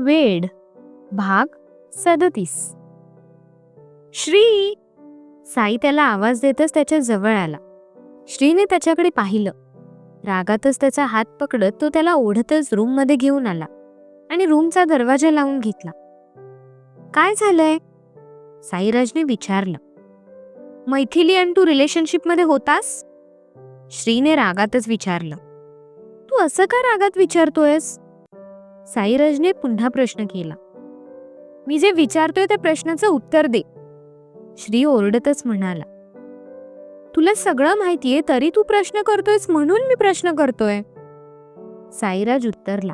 वेड भाग 37. श्री. साई त्याला आवाज देतच त्याच्या जवळ आला. श्रीने त्याच्याकडे पाहिलं. रागातच त्याचा हात पकडत तो त्याला ओढतच रूममध्ये घेऊन आला आणि रूमचा दरवाजा लावून घेतला. काय झालंय? साईराजने विचारलं. मैथिली आणि तू रिलेशनशिपमध्ये होतास? श्रीने रागातच विचारलं. तू असं का रागात विचारतोयस? साईराजने पुन्हा प्रश्न केला. मी जे विचारतोय त्या प्रश्नाचं उत्तर दे. श्री ओरडतच म्हणाला. तुला सगळं माहितीये तरी तू प्रश्न करतोयस म्हणून मी प्रश्न करतोय. साईराज उत्तरला.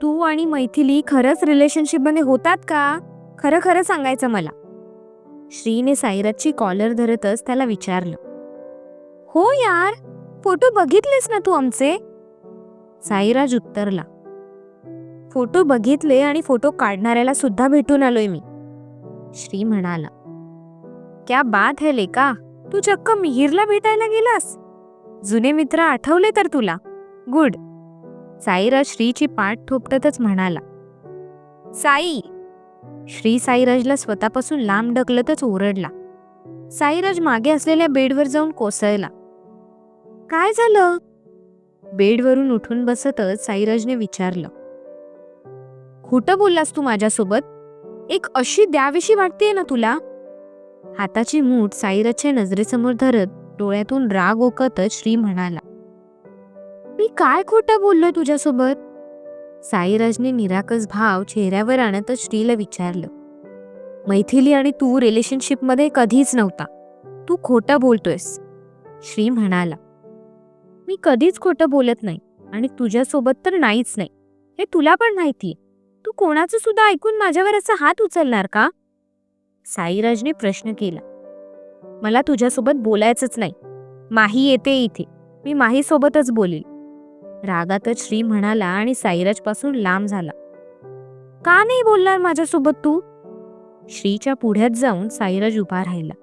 तू आणि मैथिली खरंच रिलेशनशिपमध्ये होतात का? खरं खरं सांगायचं मला. श्रीने साईराजची कॉलर धरतच त्याला विचारलं. हो यार, फोटो बघितलेस ना तू आमचे? साईराज उत्तरला. फोटो बघितले आणि फोटो काढणाऱ्याला सुद्धा भेटून आलोय मी. श्री म्हणाला. क्या बात है लेका, तू चक्क मिहिरला भेटायला गेलास? जुने मित्र आठवले तर तुला? गुड. साईराज श्रीची पाठ थोपटतच म्हणाला. साई. श्री साईराजला स्वतःपासून लांब ढकलतच ओरडला. साईराज मागे असलेल्या बेडवर जाऊन कोसळला. काय झालं? बेडवरून उठून बसतच साईराजने विचारलं. खोटं बोललास तू माझ्यासोबत? एक अशी द्याविषयी वाटतेय ना तुला? हाताची मूठ साईराजच्या नजरेसमोर धरत डोळ्यातून राग ओकतच श्री म्हणाला. मी काय खोटं बोललोय तुझ्यासोबत? साईराजने निराकस भाव चेहऱ्यावर आणतच श्रीला विचारलं. मैथिली आणि तू रिलेशनशिपमध्ये कधीच नव्हता. तू खोटं बोलतोयस. श्री म्हणाला. मी कधीच खोटं बोलत नाही आणि तुझ्यासोबत तर नाहीच नाही, हे तुला पण माहितीये. तू कोणाचं सुद्धा ऐकून माझ्यावर असा हात उचलणार का? साईराजने प्रश्न केला. मला तुझ्यासोबत बोलायचंच नाही. माही येते इथे, मी माही सोबतच बोलेल. रागातच श्री म्हणाला आणि साईराज पासून लांब झाला. का नाही बोलणार माझ्यासोबत तू? श्रीच्या पुढ्यात जाऊन साईराज उभा राहिला.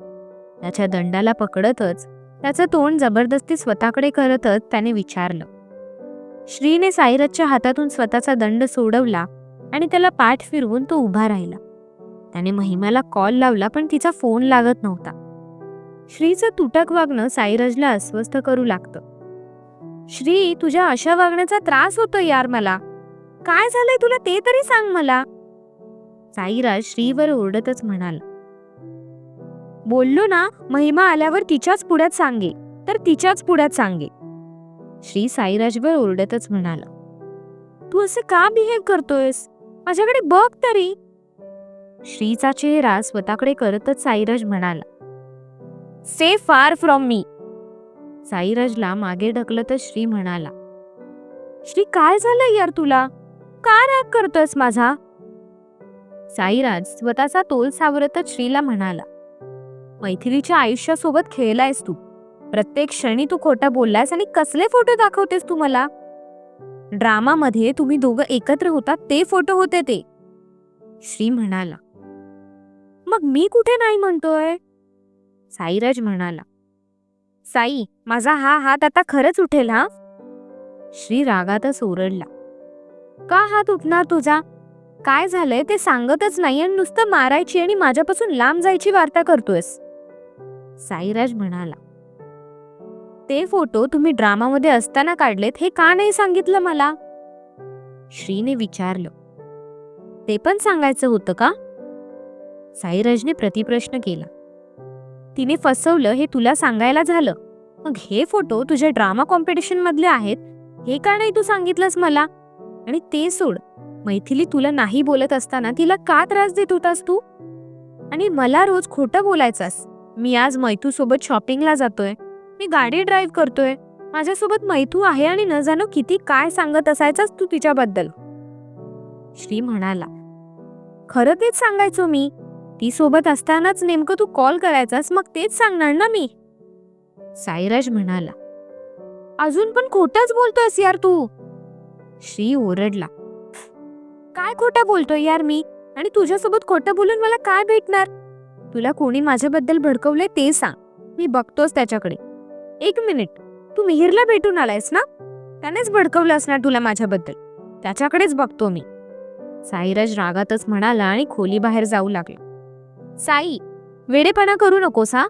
त्याच्या दंडाला पकडतच त्याचं तोंड जबरदस्ती स्वतःकडे करतच त्याने विचारलं. श्रीने साईराजच्या हातातून स्वतःचा दंड सोडवला आणि त्याला पाठ फिरवून तो उभा राहिला. त्याने महिमाला कॉल लावला पण तिचा फोन लागत नव्हता. श्रीचं तुटक वागणं साईराजला अस्वस्थ करू लागतं. श्री, तुझ्या अशा वागण्याचा त्रास होतोय यार मला. काय झालंय तुला ते तरी सांग मला. साईराज श्रीवर ओरडतच म्हणाला. बोललो ना, महिमा आल्यावर तिच्याच पुढ्यात सांगे तर तिच्याच पुढ्यात सांगे. श्री साईराजवर ओरडतच म्हणाला. तू असं का बिहेव करतोयस? माझ्याकडे बघ तरी. श्रीचा चेहरा स्वतःकडे करतच साईराज म्हणाला. Stay far from me. साईराजला मागे ढकलतच श्री म्हणाला. श्री, काय झालं यार तुला? का राग करतोयस माझा? साईराज स्वतःचा तोल सावरतच श्रीला म्हणाला. मैथिलीच्या आयुष्यासोबत खेळलायस तू. प्रत्येक क्षणी तू खोटं बोललायस आणि कसले फोटो दाखवतेस तू मला? ड्रामामध्ये तुम्ही दोघं एकत्र होतात ते फोटो होते ते. श्री म्हणाला. मग मी कुठे नाही म्हणतोय? साईराज म्हणाला. साई, माझा हा हात आता खरंच उठेल हा? श्री रागातच ओरडला. का हात उठणार तुझा? काय झालंय ते सांगतच नाही आणि नुसतं मारायची आणि माझ्यापासून लांब जायची वार्ता करतोयस. साईराज म्हणाला. ते फोटो तुम्ही ड्रामामध्ये असताना काढलेत हे का नाही सांगितलं मला? श्रीने विचारलं. ते पण सांगायचं होतं का? साईराजने प्रतिप्रश्न केला. तिने फसवलं हे तुला सांगायला झालं, मग हे फोटो तुझ्या ड्रामा कॉम्पिटिशन मधले आहेत हे का नाही तू सांगितलंस मला? आणि ते सोड, मैथिली तुला नाही बोलत असताना तिला का त्रास देत होतास तू? आणि मला रोज खोटं बोलायचास. मी आज मैथू सोबत शॉपिंगला जातोय, मी गाडी ड्राईव्ह करतोय, माझ्यासोबत मैथू आहे आणि न जाणो किती काय सांगत असायचास तू तिच्याबद्दल. श्री म्हणाला. खरं तेच सांगायचो मी. ती सोबत असतानाच नेमकं तू कॉल करायचास, मग तेच सांगणार ना मी. साईराज म्हणाला. अजून पण खोटंच बोलतोयस यार तू. श्री ओरडला. काय खोटं बोलतोय यार मी? आणि तुझ्यासोबत खोटं बोलून मला काय भेटणार? तुला कोणी माझ्याबद्दल भडकवलंय ते सांग, मी बघतोच त्याच्याकडे. एक मिनिट, तू मिहिरला भेटून आलायस ना? त्यानेच भडकवलं असणार तुला माझ्याबद्दल. त्याच्याकडेच बघतो मी. साईराज रागातच म्हणाला आणि खोलीबाहेर जाऊ लागला. साई, वेडेपणा करू नकोस हा.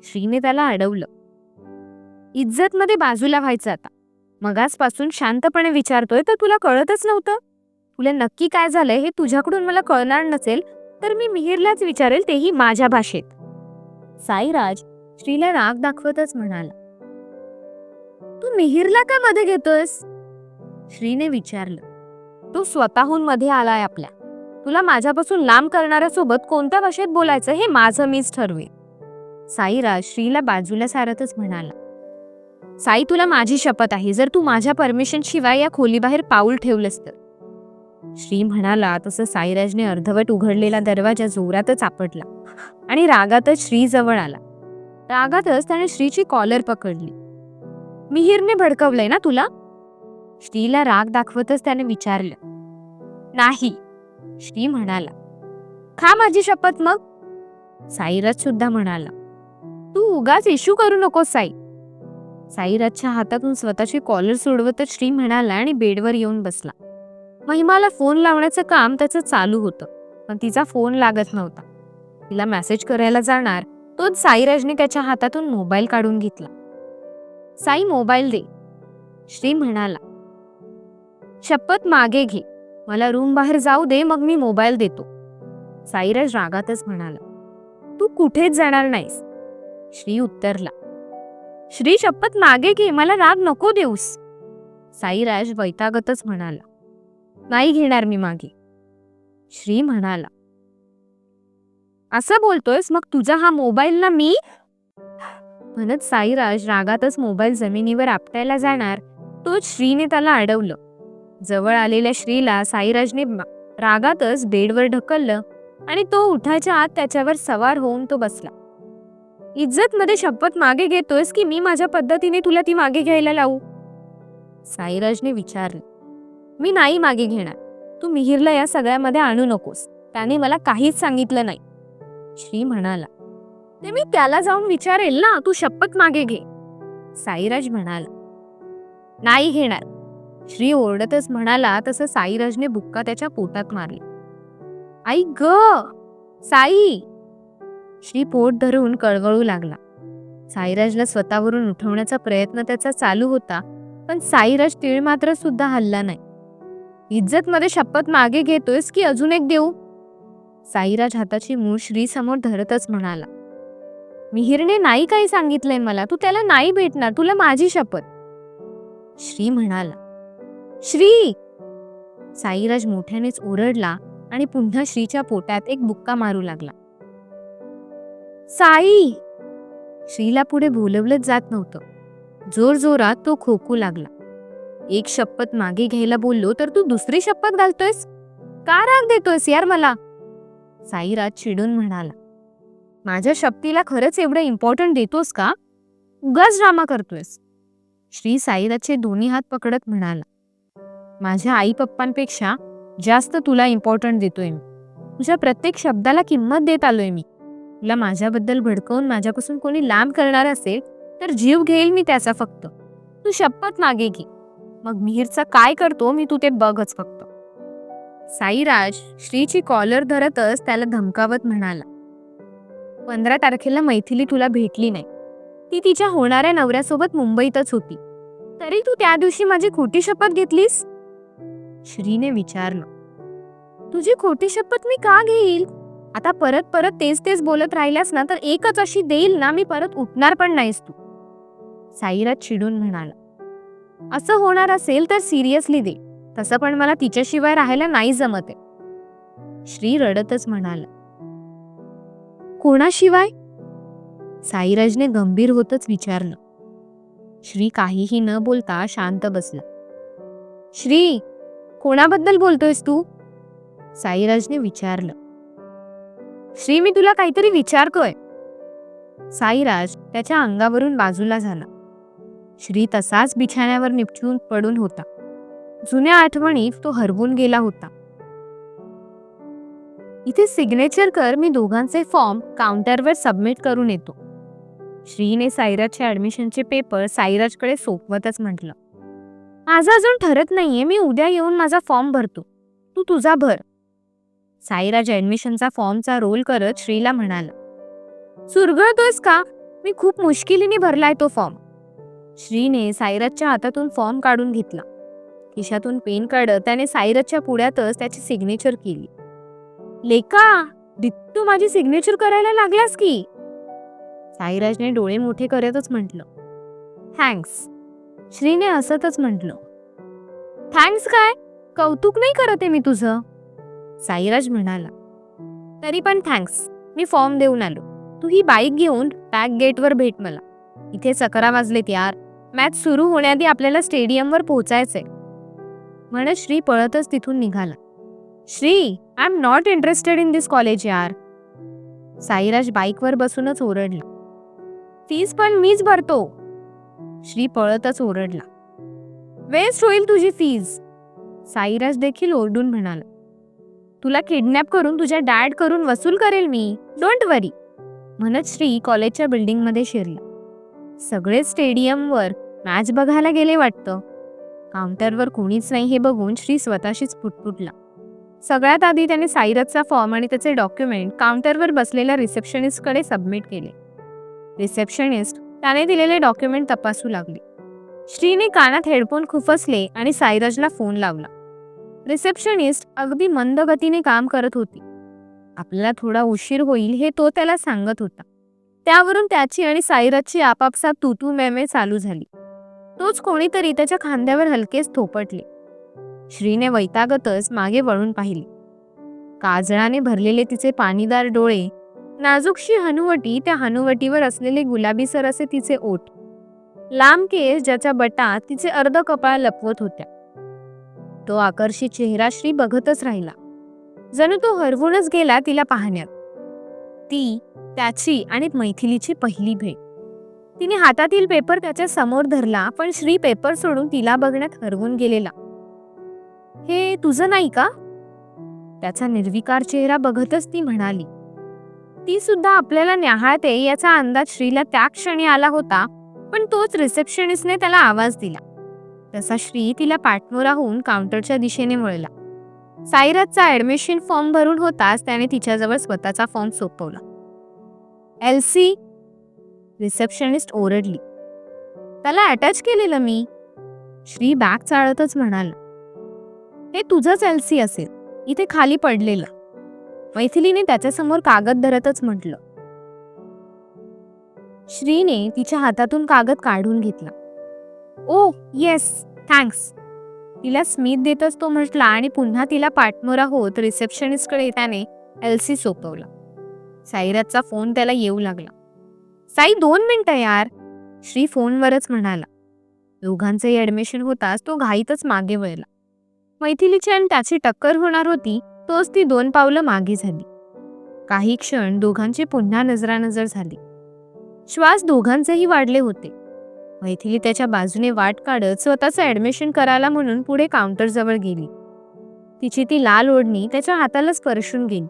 श्रीने त्याला अडवलं. इज्जत मध्ये बाजूला व्हायचं आता. मगासपासून शांतपणे विचारतोय तर तुला कळतच नव्हतं? तुला नक्की काय झालंय हे तुझ्याकडून मला कळणार नसेल तर मी मिहिरलाच विचारेल, तेही माझ्या भाषेत. साईराज श्रीला राग दाखवतच म्हणाला. तू मिहिरला का मध्ये घेतोयस? श्रीने विचारलं. तू स्वतःहून मध्ये आलाय आपल्या. तुला माझ्यापासून लांब करणाऱ्या सोबत कोणत्या भाषेत बोलायचं हे माझं मीच ठरवेन. साईराज श्रीला बाजूला सारतच म्हणाला. साई, तुला माझी शपथ आहे, जर तू माझ्या परमिशन शिवाय या खोलीबाहेर पाऊल ठेवलंस तर. श्री म्हणाला तसं साईराजने अर्धवट उघडलेला दरवाजा जोरातच आपटला आणि रागातच श्री जवळ आला. रागातच त्याने श्रीची कॉलर पकडली. मिहिरने भडकवलंय ना तुला? श्रीला राग दाखवतच त्याने विचारलं. नाही, श्री म्हणाला. खा माझी शपथ मग. साईराज सुद्धा म्हणाला. तू उगाच इश्यू करू नकोस साई. साईराजच्या हातातून स्वतःची कॉलर सोडवतच श्री म्हणाला आणि बेडवर येऊन बसला. महिमाला फोन लावण्याचं काम त्याचं चालू होतं, पण तिचा फोन लागत नव्हता. तिला मेसेज करायला जाणार तोच साईराजने त्याच्या हातातून मोबाईल काढून घेतला. साई, मोबाईल दे. श्री म्हणाला. शपथ मागे घे. मला रूम बाहेर जाऊ दे, मग मी मोबाईल देतो. साईराज रागातच म्हणाला. तू कुठेच जाणार नाहीस. श्री उत्तरला. श्री, शपथ मागे घे, मला राग नको देऊस. साईराज वैतागतच म्हणाला. नाही घेणार मी मागे. श्री म्हणाला. असं बोलतोयस मग तुझा हा मोबाईल ना मी. म्हणत साईराज रागातच मोबाईल जमिनीवर आपटायला जाणार तोच श्रीने त्याला अडवलं. जवळ आलेल्या श्रीला साईराजने रागातच बेडवर ढकललं आणि तो उठायच्या आत त्याच्यावर सवार होऊन तो बसला. इज्जत मध्ये शपथ मागे घेतोयस की मी माझ्या पद्धतीने तुला ती मागे घ्यायला लावू? साईराजने विचारलं. मी नाही मागे घेणार. तू मिहिरला या सगळ्यामध्ये आणू नकोस. त्याने मला काहीच सांगितलं नाही. श्री म्हणाला. ते मी त्याला जाऊन विचारेल ना. तू शपथ मागे घे. साईराज म्हणाला. नाही घेणार. श्री ओरडतच म्हणाला तसं साईराजने बुक्का त्याच्या पोटात मारली. आई ग साई. श्री पोट धरून कळवळू लागला. साईराजला स्वतःवरून उठवण्याचा प्रयत्न त्याचा चालू होता, पण साईराज तीळ मात्र सुद्धा हलला नाही. इज्जत मध्ये शपथ मागे घेतोयस की अजून एक देऊ? साईराज हाताची मूळ श्री समोर धरतच म्हणाला. मिहिरने नाही काही सांगितलंय मला. तू त्याला नाही भेटणार. तुला माझी शपथ. श्री म्हणाला. श्री. साईराज मोठ्यानेच ओरडला आणि पुन्हा श्रीच्या पोटात एक बुक्का मारू लागला. साई. श्रीला पुढे बोलवलंच जात नव्हतं. जोर जोरात तो खोकू लागला. एक शपथ मागे घ्यायला बोललो तर तू दुसरी शपथ घालतोयस. का राग देतोयस यार मला? साईराज चिडून म्हणाला. माझ्या शपथीला खरंच एवढं इम्पॉर्टंट देतोस का? उगाच ड्रामा करतोयस. श्री साईराजचे दोन्ही हात पकडत म्हणाला. माझ्या आई पप्पांपेक्षा जास्त तुला इम्पॉर्टंट देतोय मी. तुझ्या प्रत्येक शब्दाला किंमत देत आलोय मी. तुला माझ्याबद्दल भडकवून माझ्यापासून कोणी लांब करणार असेल तर जीव घेईल मी त्याचा. फक्त तू शपथ मागे घे. मग मिहिरचं काय करतो मी, तू ते बघच फक्त. साईराज श्रीची कॉलर धरतच त्याला धमकावत म्हणाला. 15 तारखेला मैथिली तुला भेटली नाही. ती तिच्या होणाऱ्या नवऱ्यासोबत मुंबईतच होती. तरी तू त्या दिवशी माझी खोटी शपथ घेतलीस? श्रीने विचारलं. तुझी खोटी शपथ मी का घेईल? आता परत परत तेच तेच बोलत राहिल्यास ना तर एकच अशी देईल ना, मी परत उठणार पण नाहीस तू. साईराज चिडून म्हणाला. असं होणार असेल तर सिरियसली दे. तसं पण मला तिच्याशिवाय राहायला नाही जमत आहे. श्री रडतच म्हणाला. कोणाशिवाय? साईराजने गंभीर होतच विचारलं. श्री काहीही न बोलता शांत बसला. श्री, कोणाबद्दल बोलतोयस तू? साईराजने विचारलं. श्री, मी तुला काहीतरी विचारतोय. साईराज त्याच्या अंगावरून बाजूला झाला. श्री तसाच बिछाण्यावर निपटून पडून होता. जुन्या आठवणीत तो हरवून गेला होता. इथे सिग्नेचर कर. मी दोघांचे फॉर्म काउंटरवर सबमिट करून येतो. श्रीने साईराजचे ऍडमिशनचे पेपर साईराजकडे सोपवतच म्हटलं. माझं अजून ठरत नाहीये. मी उद्या येऊन माझा फॉर्म भरतो. तू तुझा भर. साईराज ऍडमिशनचा फॉर्मचा रोल करत श्रीला म्हणाला, चुरगळतोयस का? मी खूप मुश्किलीने भरलाय तो फॉर्म. श्रीने साईराजच्या हातातून फॉर्म काढून घेतला. खिशातून पेन काढत त्याने साईराजच्या पुढ्यातच त्याची सिग्नेचर केली. लेका, तू माझी सिग्नेचर करायला लागलास की. साईराजने डोळे मोठे करतच म्हटलं, थँक्स. श्रीने हसतच म्हटलं, थँक्स काय? कौतुक नाही करत आहे मी तुझं. साईराज म्हणाला, तरी पण थँक्स. मी फॉर्म देऊन आलो. तू ही बाईक घेऊन बॅक गेटवर भेट मला. इथे 11 वाजलेत यार. मॅच सुरू होण्याआधी आपल्याला स्टेडियमवर पोहोचायचंय. म्हणत श्री पळतच तिथून निघाला. Shri, I am not interested in this college यार. साईराज बाईकवर बसूनच ओरडला. फीस पण मीच भरतो. श्री पळतच ओरडला. वेस्ट होईल तुझी फीस. साईराज देखील ओरडून म्हणाला, तुला किडनॅप करून तुझ्या डॅड करून वसूल करेल मी. डोंट वरी. म्हणत श्री कॉलेजच्या बिल्डिंगमध्ये शिरला. सगळे स्टेडियमवर मॅच बघायला गेले वाटतं. काउंटरवर कोणीच नाही हे बघून श्री स्वतःशीच पुटपुटला. सगळ्यात आधी त्याने साईराजचा फॉर्म आणि त्याचे डॉक्युमेंट काउंटरवर बसलेल्या रिसेप्शनिस्टकडे सबमिट केले. रिसेप्शनिस्ट त्याने दिलेले डॉक्युमेंट तपासू लागले. श्रीने कानात हेडफोन खुपसले आणि साईराजला फोन लावला. रिसेप्शनिस्ट अगदी मंद गतीने काम करत होती. आपल्याला थोडा उशीर होईल हे तो त्याला सांगत होता. त्यावरून त्याची आणि साईराजची आपापसात तू मेमे चालू झाली. तोच कोणीतरी त्याच्या खांद्यावर हलकेच थोपटले. श्रीने वैतागतच मागे वळून पाहिले. काजळाने भरलेले तिचे पाणीदार डोळे, नाजूकशी हनुवटी, त्या हनुवटीवर असलेले गुलाबीसर असे तिचे ओठ, लांब केस ज्याच्या बटा तिचे अर्ध कपाळ लपवत होत्या. तो आकर्षित चेहरा श्री बघतच राहिला. जणू तो हरवूनच गेला तिला पाहण्यात. ती त्याची आणि मैथिलीची पहिली भेट. तिने हातातील पेपर त्याच्या समोर धरला, पण श्री पेपर सोडून तिला बघण्यात हरवून गेलेला. हे तुझं नाही का? त्याचा निर्विकार चेहरा बघतच ती म्हणाली. ती सुद्धा आपल्याला न्याहाळते याचा अंदाज श्रीला त्या क्षणी आला होता, पण तोच रिसेप्शनिस्टने त्याला आवाज दिला. तसा श्री तिला पाठमोरा होऊन काउंटरच्या दिशेने वळला. साईराजचा ऍडमिशन फॉर्म भरून होताच त्याने तिच्याजवळ स्वतःचा फॉर्म सोपवला. एलसी. रिसेप्शनिस्ट ओरडली. त्याला अटॅच केलेलं मी. श्री बॅग चाळतच म्हणाला, हे तुझंच एलसी असेल, इथे खाली पडलेलं. मैथिलीने त्याच्यासमोर कागद धरतच म्हटलं. श्रीने तिच्या हातातून कागद काढून घेतला. ओ येस, थँक्स. तिला स्मित देतच तो म्हटला आणि पुन्हा तिला पाठमोरा होत रिसेप्शनिस्टकडे त्याने एलसी सोपवला. साईराजचा फोन त्याला येऊ लागला. साई 2 मिनिटं यार. श्री फोनवरच म्हणाला. दोघांचंही ऍडमिशन होताच तो घाईतच मागे वळला. मैथिलीची आणि त्याची टक्कर होणार होती, तोच ती 2 पावलं मागे झाली. काही क्षण दोघांची पुन्हा नजरानजर झाली. श्वास दोघांचेही वाढले होते. मैथिली त्याच्या बाजूने वाट काढत स्वतःचं ऍडमिशन करायला म्हणून पुढे काउंटरजवळ गेली. तिची ती लाल ओढणी त्याच्या हाताला स्पर्शून गेली.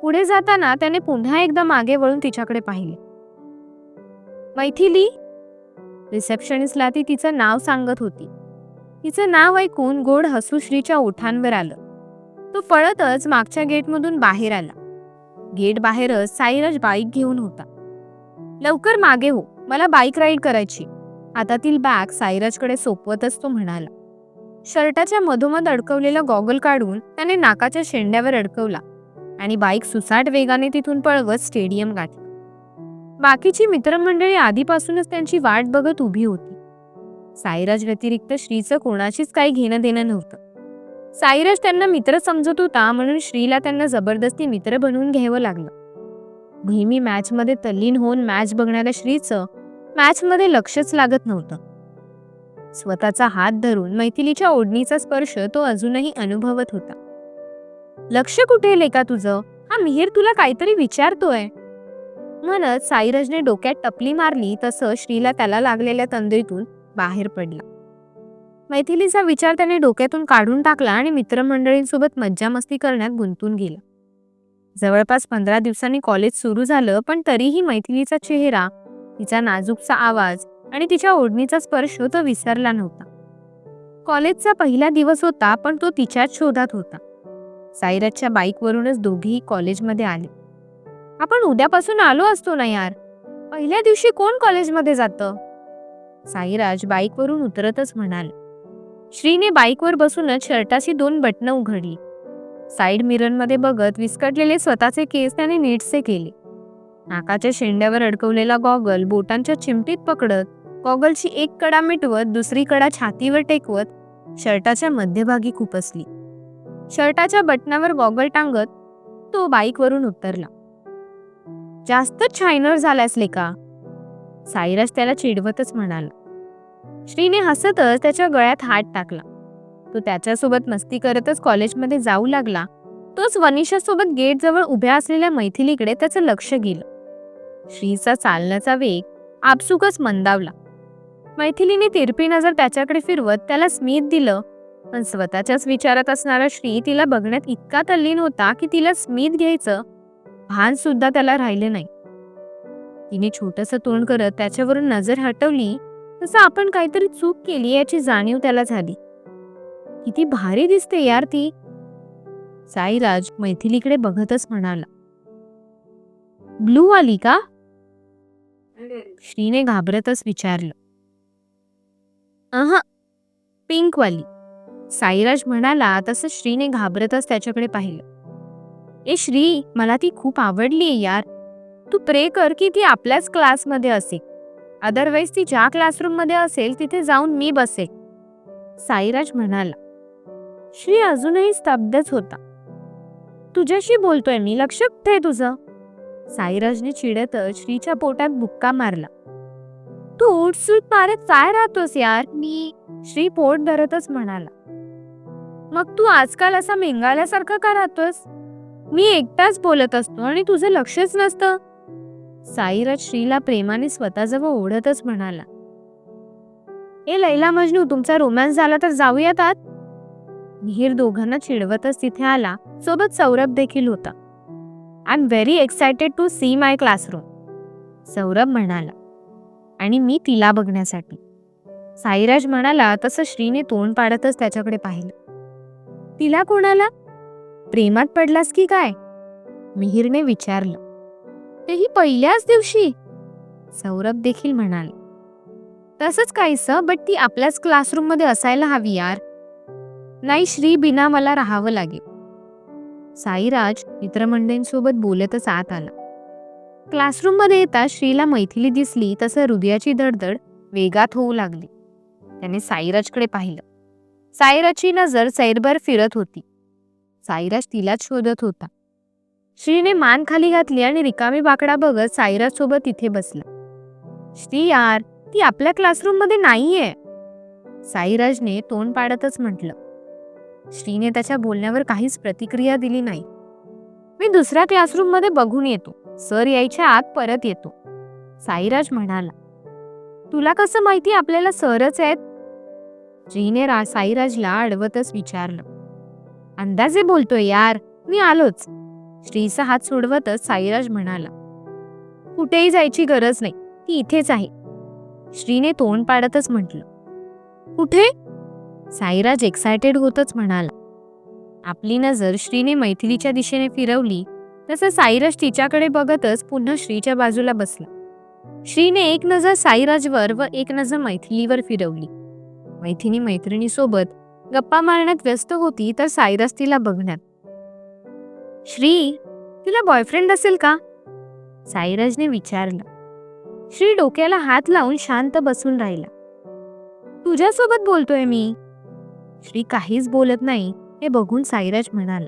पुढे जाताना त्याने पुन्हा एकदा मागे वळून तिच्याकडे पाहिले. मैथिली. रिसेप्शनिस्टला ती तिचं नाव सांगत होती. तिचं नाव ऐकून गोड हसू श्रीच्या ओठांवर आलं. तो पळतच मागच्या गेटमधून बाहेर आला. गेट बाहेरच साईराज बाईक घेऊन होता. लवकर मागे हो, मला बाईक राईड करायची. हातातील बॅग साईराजकडे सोपवतच तो म्हणाला. शर्टाच्या मधोमध अडकवलेला गॉगल काढून त्याने नाकाच्या शेंड्यावर अडकवला आणि बाईक सुसाट वेगाने तिथून पळवत स्टेडियम गाठलं. बाकीची मित्रमंडळी आधीपासूनच त्यांची वाट बघत उभी होती. साईराज व्यतिरिक्त श्रीचं कोणाशीच काही घेणं देणं नव्हतं. साईराज त्यांना मित्र समजत होता, म्हणून श्रीला त्यांना जबरदस्ती मित्र बनवून घ्यावं लागलं. नेहमी मॅचमध्ये तल्लीन होऊन मॅच बघणाऱ्या श्रीचं मॅचमध्ये लक्षच लागत नव्हतं. स्वतःचा हात धरून मैथिलीच्या ओढणीचा स्पर्श तो अजूनही अनुभवत होता. लक्ष कुठे लेका तुझं? हा मिहीर तुला काहीतरी विचारतोय. म्हणत साईराजने डोक्यात टपली मारली तसं श्रीला त्याला लागलेल्या तंद्रीतून बाहेर पडला. मैथिलीचा विचार त्याने डोक्यातून काढून टाकला आणि मित्रमंडळींसोबत मज्जा मस्ती करण्यात गुंतून गेला. जवळपास 15 दिवसांनी कॉलेज सुरू झालं, पण तरीही मैथिलीचा चेहरा, तिचा नाजूकसा आवाज आणि तिच्या ओढणीचा स्पर्श तो विसरला नव्हता. कॉलेजचा पहिला दिवस होता, पण तो तिच्याच शोधात होता. साईराजच्या बाईकवरूनच दोघेही कॉलेजमध्ये आले. आपण उद्यापासून आलो असतो ना यार, पहिल्या दिवशी कोण कॉलेजमध्ये जातं? साईराज बाईकवरून उतरतच म्हणाल. श्रीने बाईकवर बसूनच शर्टाची 2 बटणं उघडली. साईड मिररमध्ये बघत विस्कटलेले स्वतःचे केस त्याने नीटसे केले. नाकाच्या शेंड्यावर अडकवलेला गॉगल बोटांच्या चिमटीत पकडत, गॉगलची एक कडा मिटवत दुसरी कडा छातीवर टेकवत शर्टाच्या मध्यभागी खुपसली. शर्टाच्या बटनावर गॉगल टांगत तो बाईकवरून उतरला. जास्तच शायनर झालास लेका, साईराज त्याला चिडवतच म्हणाला. श्रीने हसतच त्याच्या गळ्यात हात टाकला. तो त्याच्यासोबत मस्ती करतच कॉलेजमध्ये जाऊ लागला. तोच वनिशासोबत गेटजवळ उभ्या असलेल्या मैथिलीकडे त्याचं लक्ष गेलं. श्रीचा चालण्याचा वेग आपसुकच मंदावला. मैथिलीने तिरपी नजर त्याच्याकडे फिरवत त्याला स्मित दिलं, पण स्वतःच्याच विचारात असणारा श्री तिला बघण्यात इतका तल्लीन होता की तिला स्मित घ्यायचं भान सुद्धा त्याला राहिलं नाही. तिने छोटंसं तोंड करत त्याच्यावरून नजर हटवली, तसं आपण काहीतरी चूक केली याची जाणीव त्याला झाली. किती भारी दिसते यार ती, साईराज मैथिलीकडे बघतच म्हणाला. ब्लू वाली का? श्रीने घाबरतच विचारलं. पिंक वाली, साईराज म्हणाला. तसं श्रीने घाबरतच त्याच्याकडे पाहिलं. ए श्री, मला ती खूप आवडलीये यार. तू प्रे कर की ती आपल्याच क्लासमध्ये असेल. अदरवाईज ती ज्या क्लासरूम मध्ये असेल तिथे जाऊन मी बसेल, साईराज म्हणाला. श्री अजूनही स्तब्धच होता. तुझ्याशी बोलतोय मी, लक्ष कुठे आहे तुझं? साईराजने चिडतच श्रीच्या पोटात बुक्का मारला. तू उठसूट मारत काय राहतोस यार? मी, श्री पोट धरतच म्हणाला. मग तू आजकाल असा मेंगाल्यासारखं का राहतोस? मी एकटाच बोलत असतो आणि तुझं लक्षच नसतं, साईराज श्रीला प्रेमाने स्वतःजवळ ओढतच म्हणाला. ए लैला मजनू, तुमचा रोमॅन्स झाला तर जाऊयात आत. मिहीर दोघांना चिडवतच तिथे आला. सोबत सौरभ देखील होता. I am very excited to see my classroom, Saurabh म्हणाला. आणि मी तिला बघण्यासाठी, साईराज म्हणाला. तसं श्रीने तोंड पाडतच त्याच्याकडे पाहिलं. तिला कोणाला? प्रेमात पडलास की काय? मिहीरने विचारलं. तेही पहिल्याच दिवशी, सौरभ देखील म्हणाले. तसंच काहीसं, बट ती आपल्याच क्लासरूम मध्ये असायला हवी यार. नाही श्री, बिना मला राहावं लागेल. साईराज मित्रमंडळींसोबत बोलतच आत आला. क्लासरूम मध्ये येता श्रीला मैथिली दिसली. तसं हृदयाची धडधड वेगात होऊ लागली. त्याने साईराजकडे पाहिलं. साईराजची नजर सैरभर फिरत होती. साईराज तिलाच शोधत होता. श्रीने मान खाली घातली आणि रिकामी बाकडा बघत साईराज सोबत तिथे बसला. श्री यार, ती आपल्या क्लासरूम मध्ये नाहीये, साईराजने तोंड पाडतच म्हटलं. श्रीने त्याच्या बोलण्यावर काहीच प्रतिक्रिया दिली नाही. मी दुसऱ्या क्लासरूम मध्ये बघून येतो, सर यायच्या आत परत येतो, साईराज म्हणाला. तुला कसं माहिती आपल्याला सरच आहेत? श्रीने साईराजला अडवतच विचारलं. अंदाजे बोलतोय यार, मी आलोच, श्रीचा हात सोडवतच साईराज म्हणाला. कुठेही जायची गरज नाही, ती इथेच आहे, श्रीने तोंड पाडतच म्हटलं. कुठे? साईराज एक्सायटेड होतच म्हणाला. आपली नजर श्रीने मैथिलीच्या दिशेने फिरवली. तसं साईराज तिच्याकडे बघतच पुन्हा श्रीच्या बाजूला बसला. श्रीने एक नजर साईराजवर व एक नजर मैथिलीवर फिरवली. मैथिली मैत्रिणीसोबत गप्पा मारण्यात व्यस्त होती, तर साईराज तिला बघण्यात. श्री, तुला बॉयफ्रेंड असेल का? साईराजने विचारलं. श्री डोक्याला हात लावून शांत बसून राहिला. तुझ्यासोबत बोलतोय मी, श्री काहीच बोलत नाही हे बघून साईराज म्हणाला.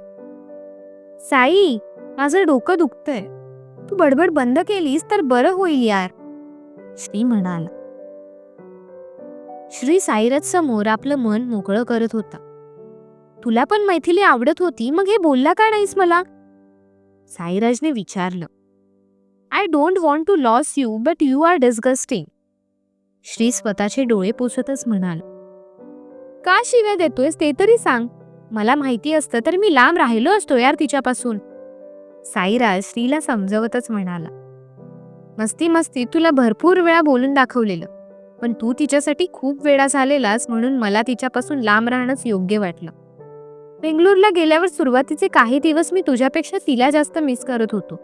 साई, माझं डोकं दुखतंय, तू बडबड बंद केलीस तर बरं होईल यार, श्री म्हणाला. श्री साईराज समोर आपलं मन मोकळं करत होता. तुला पण मैथिली आवडत होती, मग हे बोलला का नाहीस मला? साईराजने विचारलं. I don't want to lose you, but you are disgusting, Shri स्वतःचे डोळे पुसतच म्हणाला. का शिव्या देतोयस ते तरी सांग, मला माहिती असतं तर मी लांब राहिलो असतो यार तिच्यापासून, साईराज श्रीला समजवतच म्हणाला. मस्ती मस्ती तुला भरपूर वेळा बोलून दाखवलेलं, पण तू तिच्यासाठी खूप वेळा झालेलास, म्हणून मला तिच्यापासून लांब राहणंच योग्य वाटलं. बेंगलोरला गेल्यावर सुरुवातीचे काही दिवस मी तुझ्यापेक्षा तिला जास्त मिस करत होतो.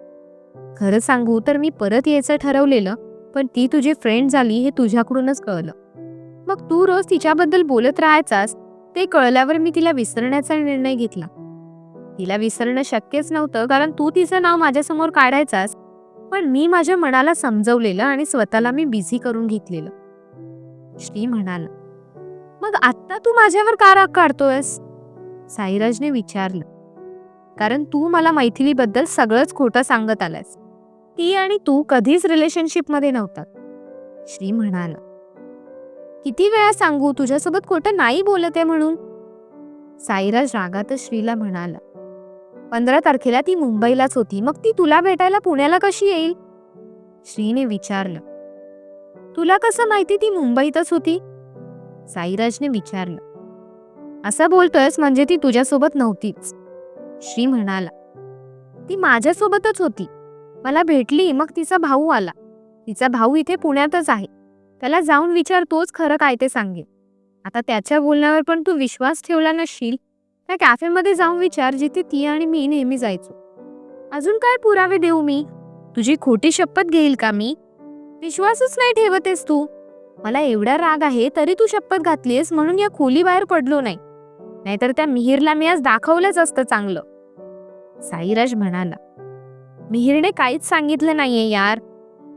खरं सांगू तर मी परत यायचं ठरवलेलं, पण ती तुझी फ्रेंड झाली हे तुझ्याकडूनच कळलं. मग तू रोज तिच्याबद्दल बोलत राहायचास ते कळल्यावर मी तिला विसरण्याचा निर्णय घेतला. तिला विसरणं शक्यच नव्हतं, कारण तू तिचं नाव माझ्यासमोर काढायचास, पण मी माझ्या मनाला समजवलेलं आणि स्वतःला मी बिझी करून घेतलेलं. श्री म्हणाला. मग आत्ता तू माझ्यावर का राग काढतोयस? साईराजने विचारलं. कारण तू मला मैथिलीबद्दल सगळंच खोटं सांगत आलास. ती आणि तू कधीच रिलेशनशिपमध्ये नव्हतात. श्री म्हणाला. किती वेळा सांगू तुझ्यासोबत खोटं नाही बोलत आहे म्हणून? साईराज रागातच श्रीला म्हणाला. 15 तारखेला ती मुंबईलाच होती, मग ती तुला भेटायला पुण्याला कशी येईल? श्रीने विचारलं. तुला कसं माहिती ती मुंबईतच होती? साईराजने विचारलं. असं बोलतोयस म्हणजे ती तुझ्यासोबत नव्हतीच. श्री म्हणाला. ती माझ्यासोबतच होती. मला भेटली, मग तिचा भाऊ आला. तिचा भाऊ इथे पुण्यातच आहे. त्याला जाऊन विचार, तोच खरं काय ते सांगेल. आता त्याच्या बोलण्यावर पण तू विश्वास ठेवला नसशील, त्या कॅफेमध्ये जाऊन विचार जिथे ती आणि मी नेहमी जायचो. अजून काय पुरावे देऊ मी? तुझी खोटी शपथ घेईल का मी? विश्वासच नाही ठेवतेस तू. मला एवढा राग आहे तरी तू शपथ घातलीस म्हणून या खोलीबाहेर पडलो नाही, नाहीतर त्या मिहिरला मी आज दाखवलंच असतं चांगलं. साईराज म्हणाला. मिहिरने काहीच सांगितलं नाहीये यार.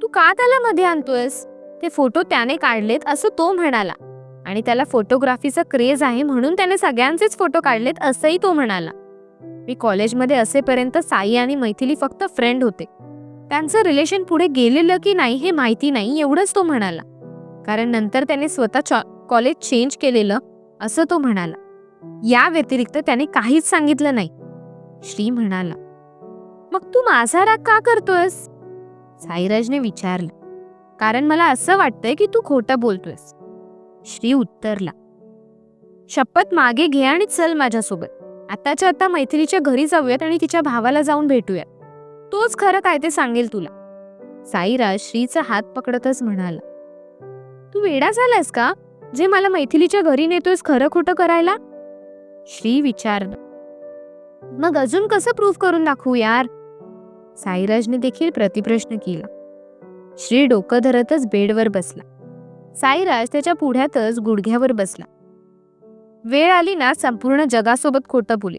तू का त्याला मध्ये आणतोयस? ते फोटो त्याने काढलेत असं तो म्हणाला, आणि त्याला फोटोग्राफीचा क्रेज आहे म्हणून त्याने सगळ्यांचेच फोटो काढलेत असंही तो म्हणाला. मी कॉलेजमध्ये असेपर्यंत साई आणि मैथिली फक्त फ्रेंड होते. त्यांचं रिलेशन पुढे गेलेलं की नाही हे माहिती नाही, एवढंच तो म्हणाला. कारण नंतर त्याने स्वतः कॉलेज चेंज केलेलं असं तो म्हणाला. या व्यतिरिक्त त्याने काहीच सांगितलं नाही. श्री म्हणाला. मग तू माझा राग का करतोयस? साईराजने विचारलं. कारण मला असं वाटतंय की तू खोटं बोलतोयस. श्री उत्तरला. शपथ मागे घे आणि चल माझ्यासोबत. आताच्या आता मैथिलीच्या घरी जाऊयात आणि तिच्या भावाला जाऊन भेटूयात. तोच खरं काय ते सांगेल तुला. साईराज श्रीचा हात पकडतच म्हणाला. तू वेडा झालास का, जे मला मैथिलीच्या घरी नेतोयस खरं खोटं करायला? श्री विचारलं. मग अजून कसं प्रूफ करून दाखवू यार? साईराजने देखील प्रतिप्रश्न केला. श्री डोकं धरतच बेडवर बसला. साईराज त्याच्या पुढ्यातच गुडघ्यावर बसला. वेळ आली ना संपूर्ण जगासोबत खोटं बोले,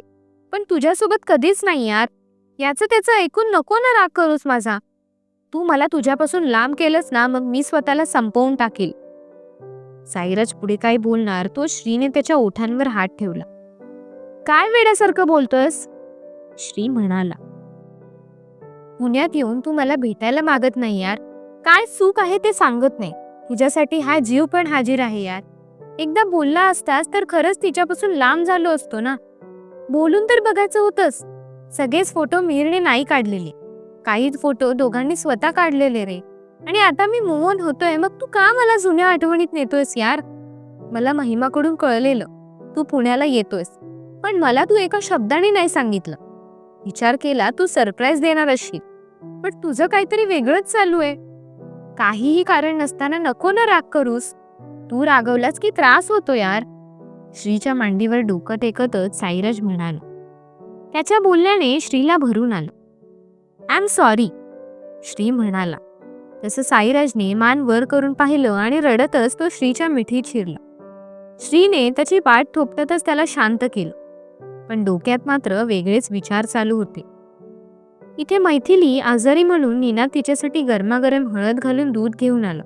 पण तुझ्यासोबत कधीच नाही यार. याचं त्याचं ऐकून नको ना राग करूस माझा. तू मला तुझ्यापासून लांब केलंस ना, मग मी स्वतःला संपवून टाकेल. साईराज पुढे काय बोलणार तो श्रीने त्याच्या ओठांवर हात ठेवला. काय वेड्यासारखं बोलतोयस? श्री म्हणाला. पुण्यात येऊन तू मला भेटायला मागत नाही यार. काय चूक आहे ते सांगत नाही. तुझ्यासाठी हा जीव पण हाजीर आहे यार. एकदा बोलला असतास तर खरंच तिच्यापासून लांब झालो असतो ना. बोलून तर बघायचं होतंस. सगळेच फोटो मिहिरने नाही काढलेले, काही फोटो दोघांनी स्वतः काढलेले रे. आणि आता मी मूव्ह ऑन होतोय, मग तू का मला जुन्या आठवणीत नेतोयस यार? मला महिमाकडून कळलेलं तू पुण्याला येतोयस, पण मला तू एका शब्दाने नाही सांगितलं. विचार केला तू सरप्राईज देणार असशील, पण तुझं काहीतरी वेगळंच चालू आहे. काहीही कारण नसताना नको ना राग करूस. तू रागवलास की त्रास होतो यार. श्रीच्या मांडीवर डोकं टेकतच साईराज म्हणाला. त्याच्या बोलण्याने श्रीला भरून आलं. आय एम सॉरी, श्री म्हणाला. तसं साईराजने मान वर करून पाहिलं आणि रडतच तो श्रीच्या मिठीत शिरला. श्रीने त्याची पाठ थोपटतच त्याला शांत केलं, पण डोक्यात मात्र वेगळेच विचार चालू होते. इथे मैथिली आजारी म्हणून निनाद तिच्यासाठी गरमागरम हळद घालून दूध घेऊन आलं.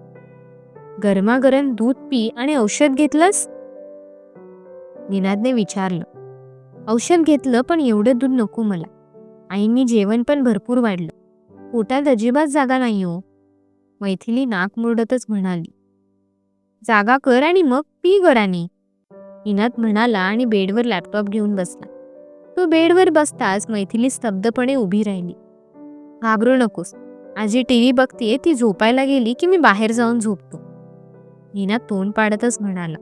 गरमागरम दूध पी आणि औषध घेतलंस? निनादने विचारलं. औषध घेतलं, पण एवढं दूध नको मला. आईंनी जेवण पण भरपूर वाढलं. पोटात अजिबात जागा नाही हो. मैथिली नाक मुरडतच म्हणाली. जागा कर आणि मग पी गरानी, निनाद म्हणाला आणि बेडवर लॅपटॉप घेऊन बसला. तो बेडवर बसताच मैथिली स्तब्धपणे उभी राहिली. घाबरू नकोस, आजी टीव्ही बघतीये, ती झोपायला गेली की मी बाहेर जाऊन झोपतो. निनाद तोंड पाडतच म्हणाला.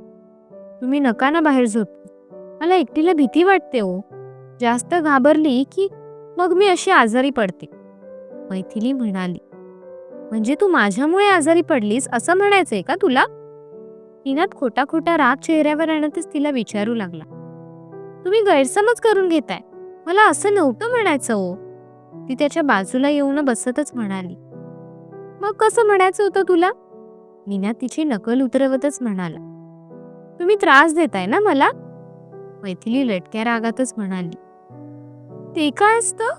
तुम्ही नका ना बाहेर झोपू, मला एकटीला भीती वाटते हो. जास्त घाबरली की मग मी अशी आजारी पडते. मैथिली म्हणाली. म्हणजे तू माझ्यामुळे आजारी पडलीस असं म्हणायचंय का तुला? निनाद खोटा खोटा राग चेहऱ्यावर आणतच तिला विचारू लागला. तुम्ही गैरसमज करून घेताय. मला असं नव्हतं म्हणायचं हो. ती त्याच्या बाजूला येऊन बसतच म्हणाली. मग कसं म्हणायचं होतं तुला? निनाद तिची नकल उतरवतच म्हणाला. तुम्ही त्रास देताय ना मला? मैथिली लटक्या रागातच म्हणाली. ते काय असतं?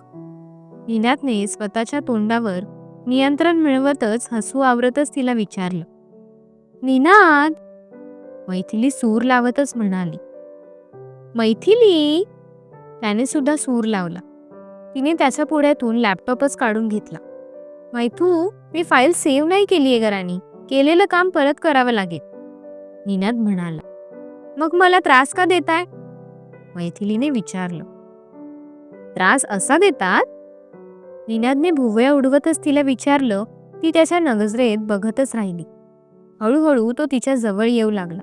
निनादने स्वतःच्या तोंडावर नियंत्रण मिळवतच हसू आवरतच तिला विचारलं. निनाद, मैथिली सूर लावतच म्हणाली. मैथिली, त्याने सुद्धा सूर लावला. तिने त्याच्या पुढ्यातून लॅपटॉपच काढून घेतला. मैथू, मी फाईल सेव्ह नाही केलीये घरानी. केलेलं काम परत करावं लागेल, निनाद म्हणाला. मग मला त्रास का देताय? मैथिलीने विचारलं. त्रास असा देतात? निनादने भुवया उडवतच तिला विचारलं. ती त्याच्या नजरेत बघतच राहिली. हळूहळू तो तिच्या जवळ येऊ लागला.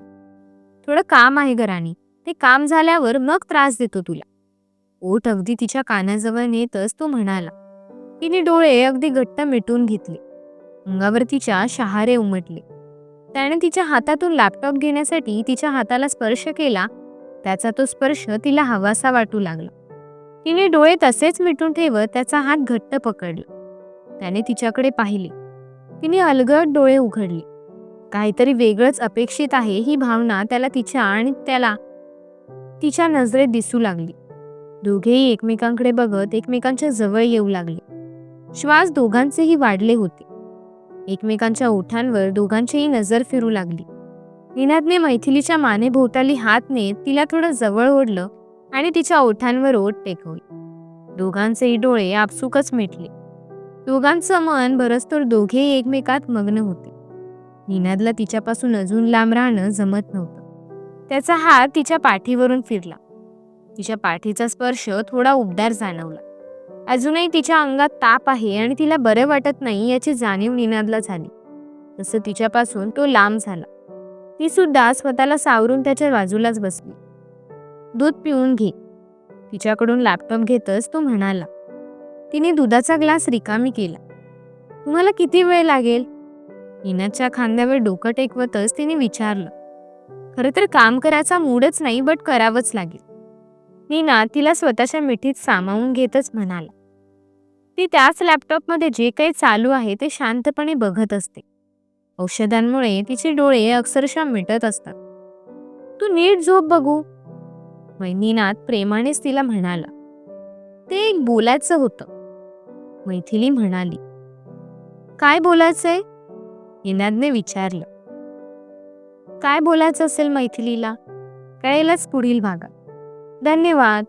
थोडं काम आहे घरानी, ते काम झाल्यावर मग त्रास देतो तुला. ओठ अगदी तिच्या कानाजवळ नेतच तो म्हणाला. तिने डोळे अगदी घट्ट मिटून घेतले. अंगावर तिच्या शहारे उमटले. त्याने तिच्या हातातून लॅपटॉप घेण्यासाठी तिच्या हाताला स्पर्श केला. त्याचा तो स्पर्श तिला हवासा वाटू लागला. तिने डोळे तसेच मिटून ठेवत त्याचा हात घट्ट पकडला. त्याने तिच्याकडे पाहिले. तिने अलगद डोळे उघडले. काहीतरी वेगळंच अपेक्षित आहे ही भावना त्याला तिच्या आणि त्याला तिच्या नजरेत दिसू लागली. दोघेही एकमेकांकडे बघत एकमेकांच्या जवळ येऊ लागले. श्वास दोघांचेही वाढले होते. एकमेकांच्या ओठांवर दोघांचीही नजर फिरू लागली. निनादने मैथिलीच्या मानेभोवताली हात नेत तिला थोडं जवळ ओढलं आणि तिच्या ओठांवर ओठ टेकवले. दोघांचेही डोळे आपसुकच मिटले. दोघांचं मन भरस्तोर दोघेही एकमेकात मग्न होते. निनादला तिच्यापासून अजून लांब राहणं जमत नव्हतं. त्याचा हात तिच्या पाठीवरून फिरला. तिच्या पाठीचा स्पर्श थोडा उबदार जाणवला. अजूनही तिच्या अंगात ताप आहे आणि तिला बरं वाटत नाही याची जाणीव निनादला झाली. तसं तिच्यापासून तो लांब झाला. ती सुद्धा स्वतःला सावरून त्याच्या बाजूलाच बसली. दूध पिऊन घे, तिच्याकडून लॅपटॉप घेतच तो म्हणाला. तिने दुधाचा ग्लास रिकामी केला. तुम्हाला किती वेळ लागेल? निनादच्या खांद्यावर डोकं टेकवतच तिने विचारलं. खरं तर काम करायचा मूडच नाही, बट करावंच लागेल. निनाद तिला स्वतःच्या मिठीत सामावून घेतच म्हणाला. ती त्याच लॅपटॉपमध्ये जे काही चालू आहे ते शांतपणे बघत असते. औषधांमुळे तिचे डोळे अक्षरशः मिटत असतात. तू नीट झोप बघू, निनाद प्रेमानेच तिला म्हणाला. ते एक बोलायचं होतं, मैथिली म्हणाली. काय बोलायचंय? निनादने विचारलं. काय बोलायचं असेल मैथिलीला? कळेलच पुढील भागात. धन्यवाद.